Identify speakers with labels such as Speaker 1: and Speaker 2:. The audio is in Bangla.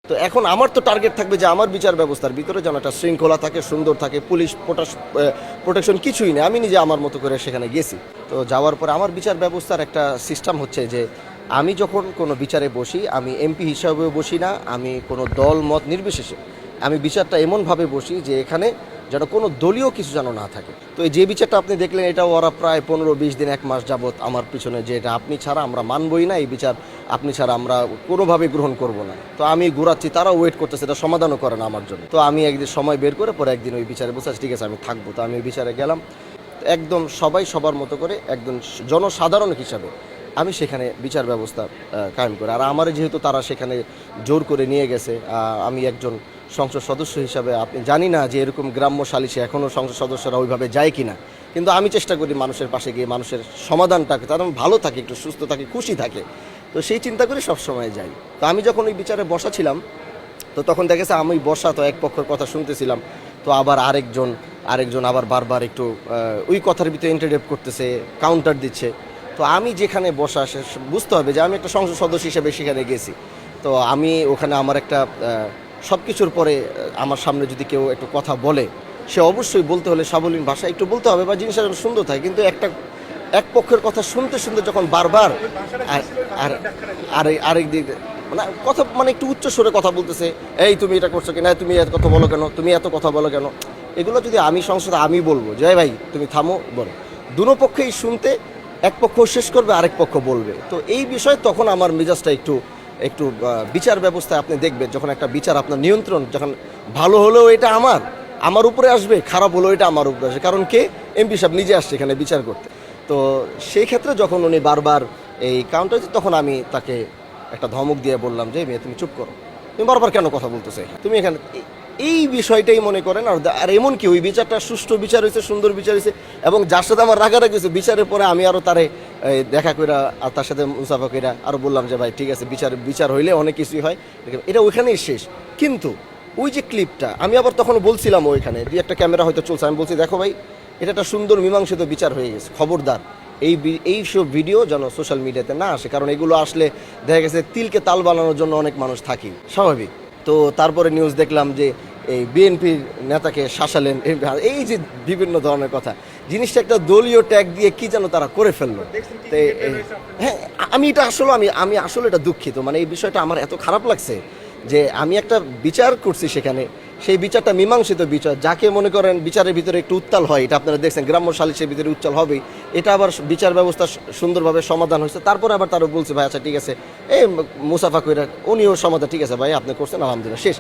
Speaker 1: তো এখন আমার তো টার্গেট থাকবে যে আমার বিচার ব্যবস্থার ভিতরে যেন একটা শৃঙ্খলা থাকে, সুন্দর থাকে, পুলিশ প্রোটেকশন কিছুই নেই। আমি নিজে আমার মতো করে সেখানে গেছি। তো যাওয়ার পরে আমার বিচার ব্যবস্থার একটা সিস্টেম হচ্ছে যে আমি যখন কোনো বিচারে বসি, আমি এমপি হিসাবেও বসি না, আমি কোনো দল মত নির্বিশেষে আমি বিচারটা এমনভাবে বসি যে এখানে যেন কোনো দলীয় কিছু যেন না থাকে। তো এই যে বিচারটা আপনি দেখলেন, এটা ওরা প্রায় 15-20 দিন 1 মাস যাবত আমার পিছনে, যে এটা আপনি ছাড়া আমরা মানবই না, এই বিচার আপনি ছাড়া আমরা কোনোভাবে গ্রহণ করব না। তো আমি ঘুরাচ্ছি, তারাও ওয়েট করতেছে, এটা সমাধানও করে না আমার জন্য। তো আমি একদিন সময় বের করে পরে একদিন ওই বিচারে বসে ঠিক আছে আমি থাকবো। তো আমি ওই বিচারে গেলাম, একদম সবাই সবার মতো করে একদম জনসাধারণ হিসাবে আমি সেখানে বিচার ব্যবস্থা কায়েম করি। আর আমার যেহেতু তারা সেখানে জোর করে নিয়ে গেছে, আমি একজন সংসদ সদস্য হিসাবে আপনি জানি না যে এরকম গ্রাম্য সালিশে এখনও সংসদ সদস্যরা ওইভাবে যায় কি না, কিন্তু আমি চেষ্টা করি মানুষের পাশে গিয়ে মানুষের সমাধানটাকে তারা ভালো থাকে, একটু সুস্থ থাকে, খুশি থাকে। তো সেই চিন্তা করে সবসময় যাই। তো আমি যখন ওই বিচারে বসা ছিলাম, তো তখন দেখেছে আমি বসা, তো এক পক্ষের কথা শুনতেছিলাম, তো আবার আরেকজন আবার বারবার একটু ওই কথার ভিতরে ইন্টারডেপ করতেছে, কাউন্টার দিচ্ছে। তো আমি যেখানে বসা, সে বুঝতে হবে যে আমি একটা সংসদ সদস্য হিসেবে সেখানে গেছি। তো আমি ওখানে আমার একটা সব কিছুর পরে আমার সামনে যদি কেউ একটু কথা বলে, সে অবশ্যই বলতে হলে সাবলীল ভাষায় একটু বলতে হবে বা জিনিসটা যেন সুন্দর থাকে। কিন্তু এক পক্ষের কথা শুনতে শুনতে যখন বারবার আর আরেক দিক মানে কথা মানে একটু উচ্চ স্বরে কথা বলতেছে, এই তুমি এটা করছো কিনা, তুমি এত কথা বলো কেন, তুমি এত কথা বলো কেন, এগুলো যদি আমি সংসদে আমি বলবো যে ভাই তুমি থামো, বলো, দুনো পক্ষেই শুনতে, এক পক্ষ শেষ করবে আরেক পক্ষ বলবে। তো এই বিষয়ে তখন আমার মেজাজটা একটু একটু বিচার ব্যবস্থায় আপনি দেখবেন, যখন একটা বিচার আপনার নিয়ন্ত্রণ, যখন ভালো হলেও এটা আমার উপরে আসবে, খারাপ হলেও এটা আমার উপরে আসবে, কারণ কে, এমপি সাহেব নিজে আসছে এখানে বিচার করতে। তো সেই ক্ষেত্রে যখন উনি বারবার এই কাউন্টার, তখন আমি তাকে একটা ধমক দিয়ে বললাম যে মেয়ে তুমি চুপ করো, তুমি বারবার কেন কথা বলতেছো, তুমি এখানে এই বিষয়টাই মনে করেন। আর এমন কি ওই বিচারটা সুষ্ঠু বিচার হয়েছে, সুন্দর বিচার হয়েছে, এবং যার সাথে আমার রাগারাগি হয়েছে বিচারের পরে আমি আরও তারে দেখা কইরা আর তার সাথে মুসাফা কইরা আরও বললাম যে ভাই ঠিক আছে, বিচার হইলে অনেক কিছুই হয়, এটা ওইখানেই শেষ। কিন্তু ওই যে ক্লিপটা আমি আবার তখন বলছিলাম, ওইখানে দুই একটা ক্যামেরা হয়তো চলছে, আমি বলছি দেখো ভাই, এটা একটা সুন্দর মীমাংসিত বিচার হয়ে গেছে, খবরদার এই সব ভিডিও যেন সোশ্যাল মিডিয়াতে না আসে, কারণ এগুলো আসলে দেখা গেছে তিলকে তাল বানানোর জন্য অনেক মানুষ থাকি, স্বাভাবিক। তো তারপরে নিউজ দেখলাম যে এই বিএনপির নেতাকে শাসালেন, এই যে বিভিন্ন ধরনের কথা, জিনিসটা একটা দলীয় ট্যাগ দিয়ে কি যেন তারা করে ফেললো। তো হ্যাঁ, আমি আসলে এটা দুঃখিত, মানে এই বিষয়টা আমার এত খারাপ লাগছে যে আমি একটা বিচার করছি সেখানে, সেই বিচারটা মীমাংসিত বিচার, যাকে মনে করেন বিচারের ভিতরে একটু উত্তাল হয়, এটা আপনারা দেখছেন গ্রাম্য সালিশের ভিতরে উত্তাল হবেই, এটা আবার বিচার ব্যবস্থা সুন্দরভাবে সমাধান হয়েছে। তারপরে আবার তারা বলছে ভাই আচ্ছা ঠিক আছে, এই মুসাফা কইরা উনিও সমাধান, ঠিক আছে ভাই আপনি করছেন, আলহামদুলিল্লাহ, শেষ।